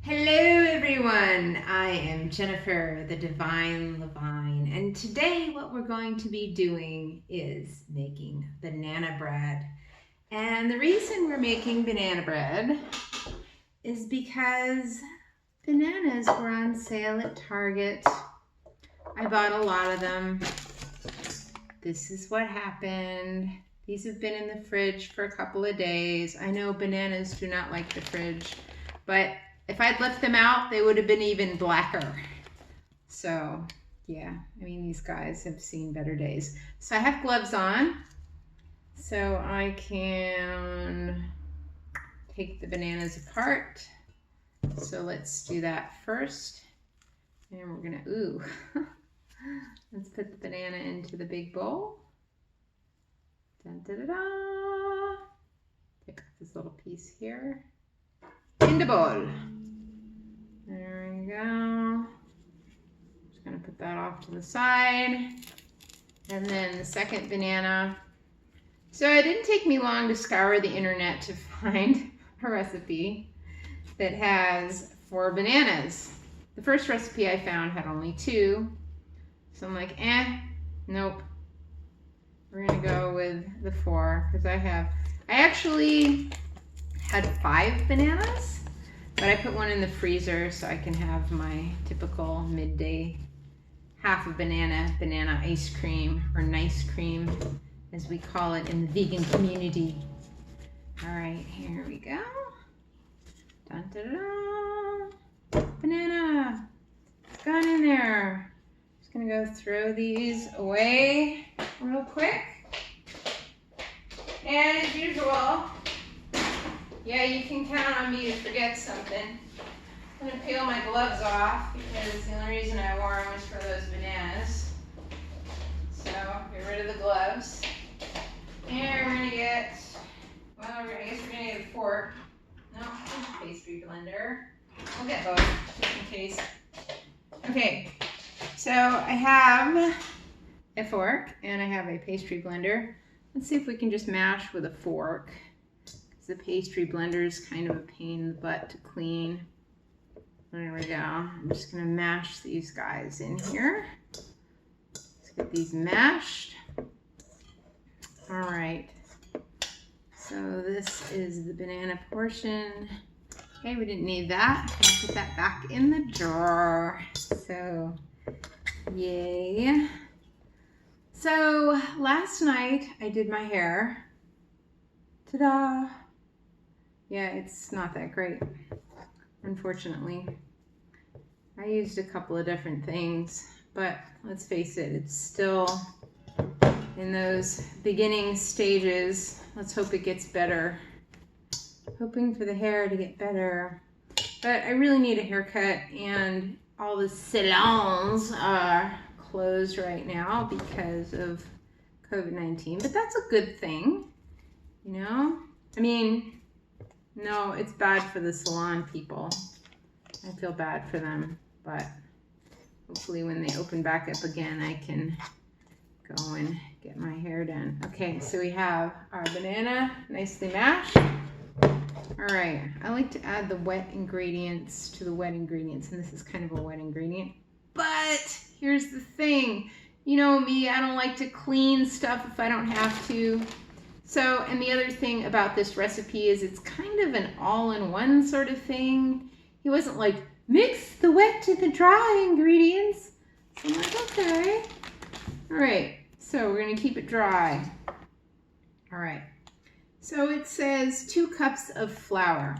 Hello everyone, I am Jennifer, the Divine Levine, and today what we're going to be doing is making banana bread. And the reason we're making banana bread is because bananas were on sale at Target. I bought a lot of them. This is what happened. These have been in the fridge for a couple of days. I know bananas do not like the fridge, but if I'd left them out, they would have been even blacker. So, yeah, I mean, these guys have seen better days. So I have gloves on, so I can take the bananas apart. So let's do that first. And we're gonna, let's put the banana into the big bowl. Dun, da, da, da. Take off this little piece here. In the bowl. There we go. Just gonna put that off to the side. And then the second banana. So it didn't take me long to scour the internet to find a recipe that has 4 bananas. The first recipe I found had only 2. So I'm like, nope. We're gonna go with the 4 because I actually had 5 bananas, but I put one in the freezer so I can have my typical midday half a banana ice cream, or nice cream as we call it in the vegan community. All right, here we go. Dun, dun, dun. Banana, it's gone in there. Just gonna go throw these away real quick. And as usual, yeah, you can count on me to forget something. I'm gonna peel my gloves off because the only reason I wore them was for those bananas. So get rid of the gloves. And we're gonna get, I guess we're gonna get a fork. No, a pastry blender. We'll get both just in case. Okay, so I have a fork and I have a pastry blender. Let's see if we can just mash with a fork. The pastry blender is kind of a pain in the butt to clean. There we go. I'm just gonna mash these guys in here. Let's get these mashed. All right. So this is the banana portion. Okay, we didn't need that. I'll put that back in the drawer. So, yay. So last night I did my hair. Ta-da! Yeah, it's not that great, unfortunately. I used a couple of different things, but let's face it, it's still in those beginning stages. Let's hope it gets better. Hoping for the hair to get better. But I really need a haircut, and all the salons are closed right now because of COVID-19, but that's a good thing, you know? I mean, no, it's bad for the salon people. I feel bad for them, but hopefully when they open back up again, I can go and get my hair done. Okay, so we have our banana nicely mashed. All right, I like to add the wet ingredients to the wet ingredients, and this is kind of a wet ingredient. But here's the thing. You know me, I don't like to clean stuff if I don't have to. So, and the other thing about this recipe is it's kind of an all-in-one sort of thing. He wasn't like, mix the wet to the dry ingredients. So I'm like, okay. All right, so we're gonna keep it dry. All right, so it says 2 cups of flour.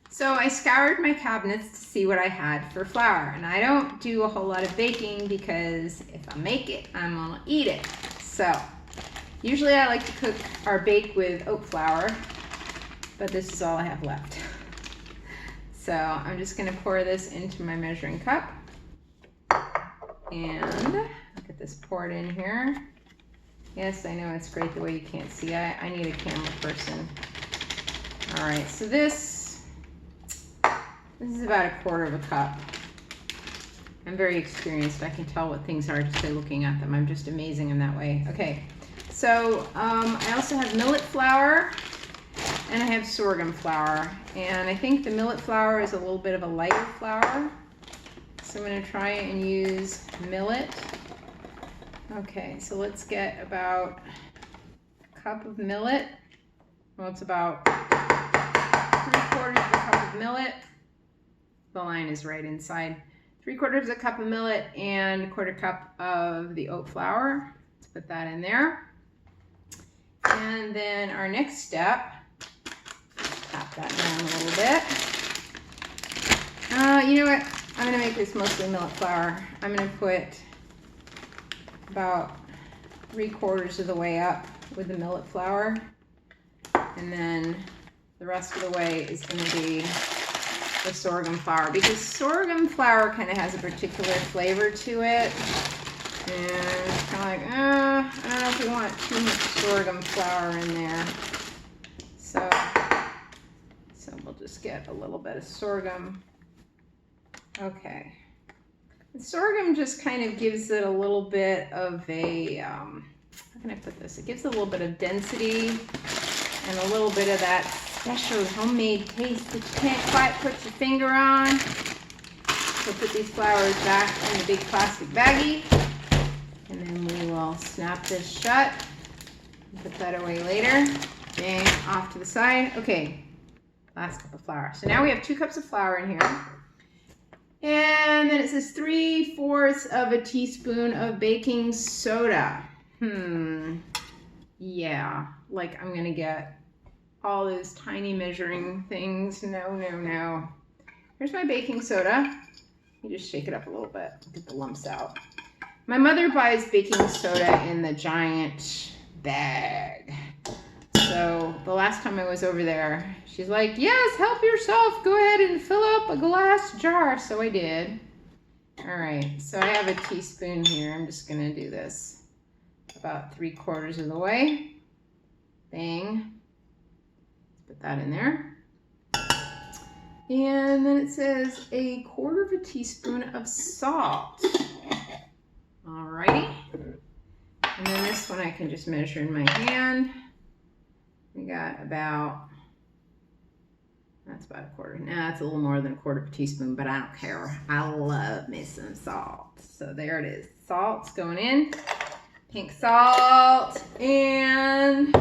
So I scoured my cabinets to see what I had for flour. And I don't do a whole lot of baking because if I make it, I'm gonna eat it. So usually I like to cook or bake with oat flour, but this is all I have left. So I'm just gonna pour this into my measuring cup. And get this poured in here. Yes, I know it's great the way you can't see. I need a camera person. All right, so this is about 1/4 of a cup. I'm very experienced. I can tell what things are just by looking at them. I'm just amazing in that way. Okay. So I also have millet flour, And I have sorghum flour. And I think the millet flour is a little bit of a lighter flour. So I'm going to try and use millet. Okay, so let's get about a cup of millet. Well, it's about 3/4 of a cup of millet. The line is right inside. 3/4 of a cup of millet and 1/4 cup of the oat flour. Let's put that in there. And then our next step, tap that down a little bit. You know what? I'm going to make this mostly millet flour. I'm going to put about 3/4 of the way up with the millet flour. And then the rest of the way is going to be the sorghum flour, because sorghum flour kind of has a particular flavor to it. And it's kind of like, I don't know if we want too much sorghum flour in there. So we'll just get a little bit of sorghum. Okay. The sorghum just kind of gives it a little bit of a, how can I put this? It gives it a little bit of density and a little bit of that special homemade taste that you can't quite put your finger on. We'll put these flours back in the big plastic baggie. And then we will snap this shut. Put that away later. Bang, off to the side. Okay, last cup of flour. So now we have 2 cups of flour in here. And then it says 3/4 of a teaspoon of baking soda. Yeah, like I'm gonna get all those tiny measuring things. No. Here's my baking soda. You just shake it up a little bit, get the lumps out. My mother buys baking soda in the giant bag. So the last time I was over there, she's like, yes, help yourself. Go ahead and fill up a glass jar. So I did. All right, so I have a teaspoon here. I'm just gonna do this about 3/4 of the way. Bang. Put that in there. And then it says 1/4 of a teaspoon of salt. Alrighty. And then this one I can just measure in my hand. We got about, that's about 1/4. Nah, it's a little more than 1/4 of a teaspoon, but I don't care. I love me some salt. So there it is. Salt's going in. Pink salt. And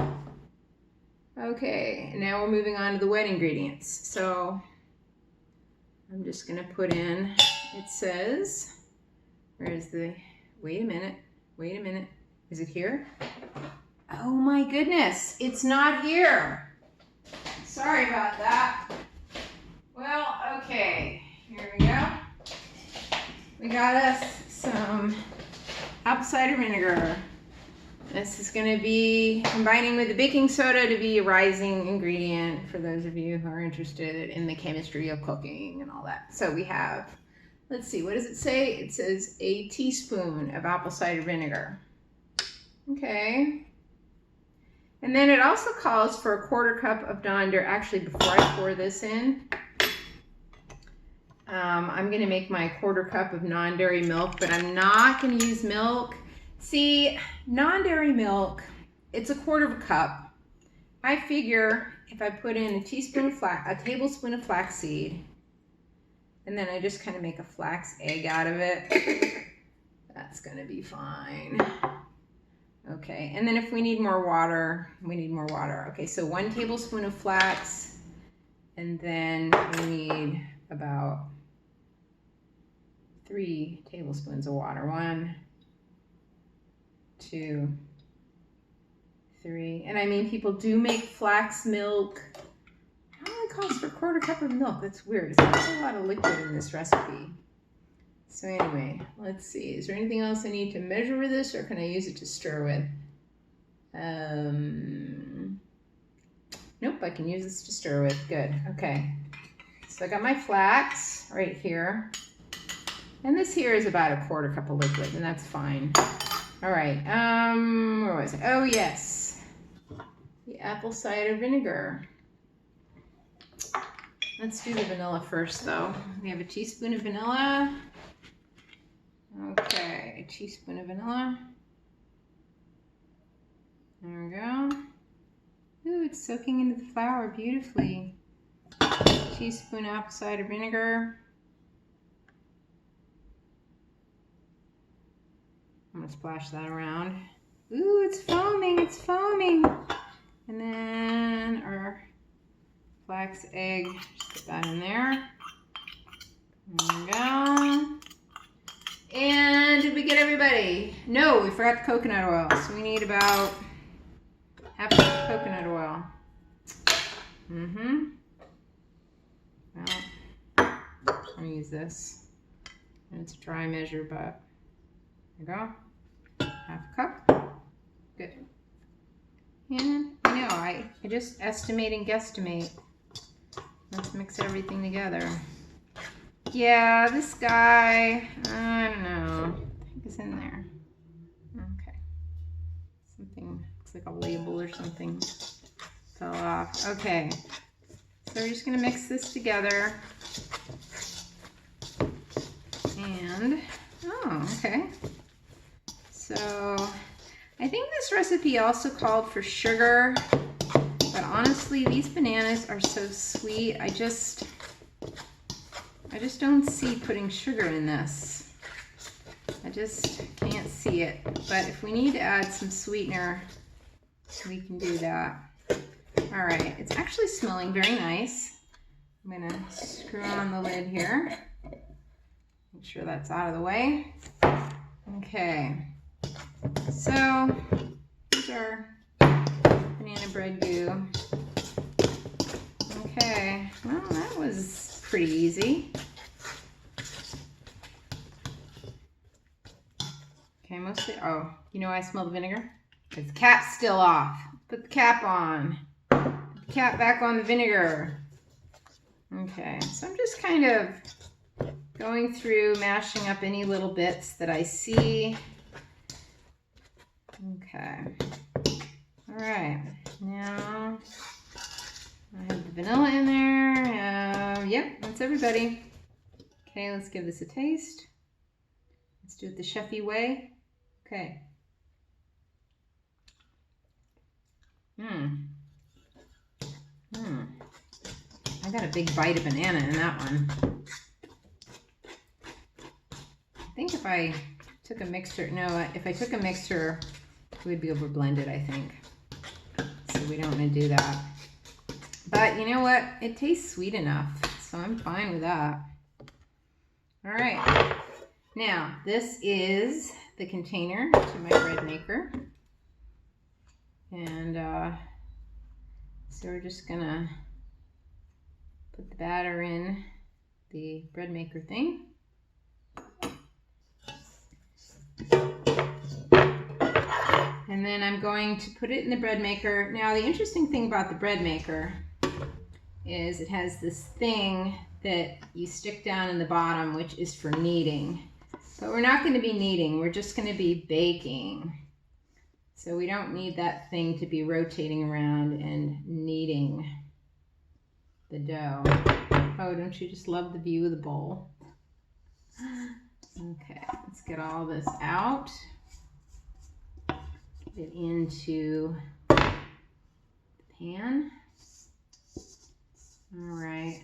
okay, now we're moving on to the wet ingredients. So I'm just gonna put in, it says, where is the, wait a minute. Is it here? Oh my goodness, it's not here. Sorry about that. Well, okay, here we go. We got us some apple cider vinegar. This is going to be combining with the baking soda to be a rising ingredient for those of you who are interested in the chemistry of cooking and all that. So we have, let's see, what does it say? It says 1 teaspoon of apple cider vinegar. Okay. And then it also calls for 1/4 cup of non-dairy. Actually, before I pour this in, I'm going to make my 1/4 cup of non-dairy milk, but I'm not going to use milk. See, non-dairy milk, it's 1/4 cup. I figure if I put in a tablespoon of flaxseed, and then I just kind of make a flax egg out of it, that's going to be fine. Okay, and then if we need more water, we need more water. Okay, so 1 tablespoon of flax, and then we need about 3 tablespoons of water. 1, 2, 3. And I mean, people do make flax milk. It only calls for 1/4 cup of milk. That's weird. There's a lot of liquid in this recipe. So anyway, let's see. Is there anything else I need to measure with this, or can I use it to stir with? Nope, I can use this to stir with. Good. Okay. So I got my flax right here. And this here is about 1/4 cup of liquid, and that's fine. All right. Where was it? Oh, yes. The apple cider vinegar. Let's do the vanilla first, though. We have a teaspoon of vanilla. Okay, a teaspoon of vanilla. There we go. Ooh, it's soaking into the flour beautifully. Teaspoon apple cider vinegar. I'm gonna splash that around. Ooh, it's foaming, it's foaming. And then our flax egg, just put that in there. There we go. And did we get everybody? No, we forgot the coconut oil. So we need about half a cup of coconut oil. Well, I'm gonna use this. And it's a dry measure, but there you go. Half a cup. Good. And I know, I just estimate and guesstimate. Let's mix everything together. Yeah, this guy, I don't know. I think it's in there. Okay. Something, looks like a label or something fell off. Okay. So we're just gonna mix this together. And, oh, okay. So, I think this recipe also called for sugar, but honestly, these bananas are so sweet. I just don't see putting sugar in this. I just can't see it. But if we need to add some sweetener, we can do that. All right, it's actually smelling very nice. I'm gonna screw on the lid here. Make sure that's out of the way. Okay, so here's our banana bread goo. Okay, well, that was pretty easy. Okay, mostly, oh, you know why I smell the vinegar? Because the cap's still off. Put the cap on. Put the cap back on the vinegar. Okay, so I'm just kind of going through, mashing up any little bits that I see. Okay. All right, now I have the vanilla in there. Yep, that's everybody. Okay, let's give this a taste. Let's do it the chefy way. Okay. I got a big bite of banana in that one. I think if I took a mixer, no, if I took a mixer, we'd be able to blend it, I think. So we don't want to do that. But you know what? It tastes sweet enough, so I'm fine with that. All right. Now, this is the container to my bread maker. And so we're just gonna put the batter in the bread maker thing. And then I'm going to put it in the bread maker. Now, the interesting thing about the bread maker is it has this thing that you stick down in the bottom, which is for kneading. But we're not going to be kneading, we're just going to be baking. So we don't need that thing to be rotating around and kneading the dough. Oh, don't you just love the view of the bowl? Okay, let's get all this out. Get it into the pan. All right.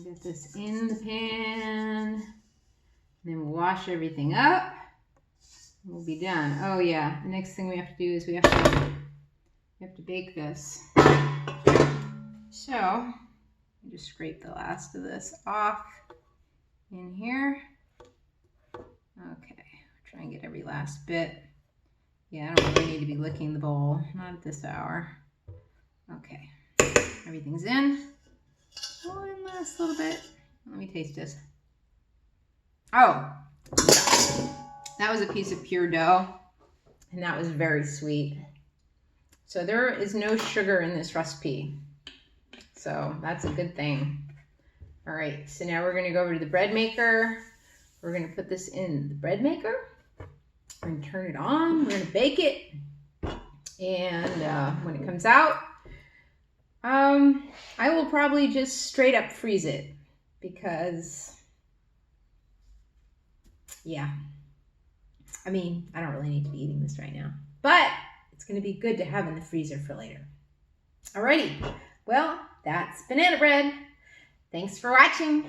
Get this in the pan. Then we'll wash everything up. We'll be done. Oh yeah, the next thing we have to do is we have to bake this. So just scrape the last of this off in here. Okay, try and get every last bit. Yeah, I don't really need to be licking the bowl, not at this hour. Okay, everything's in. One last little bit. Let me taste this. Oh, that was a piece of pure dough, and that was very sweet. So there is no sugar in this recipe, so that's a good thing. All right, so now we're gonna go over to the bread maker. We're gonna put this in the bread maker. We're gonna turn it on, we're gonna bake it, and when it comes out, I will probably just straight up freeze it because, yeah, I mean, I don't really need to be eating this right now, but it's going to be good to have in the freezer for later. Alrighty, well, that's banana bread. Thanks for watching.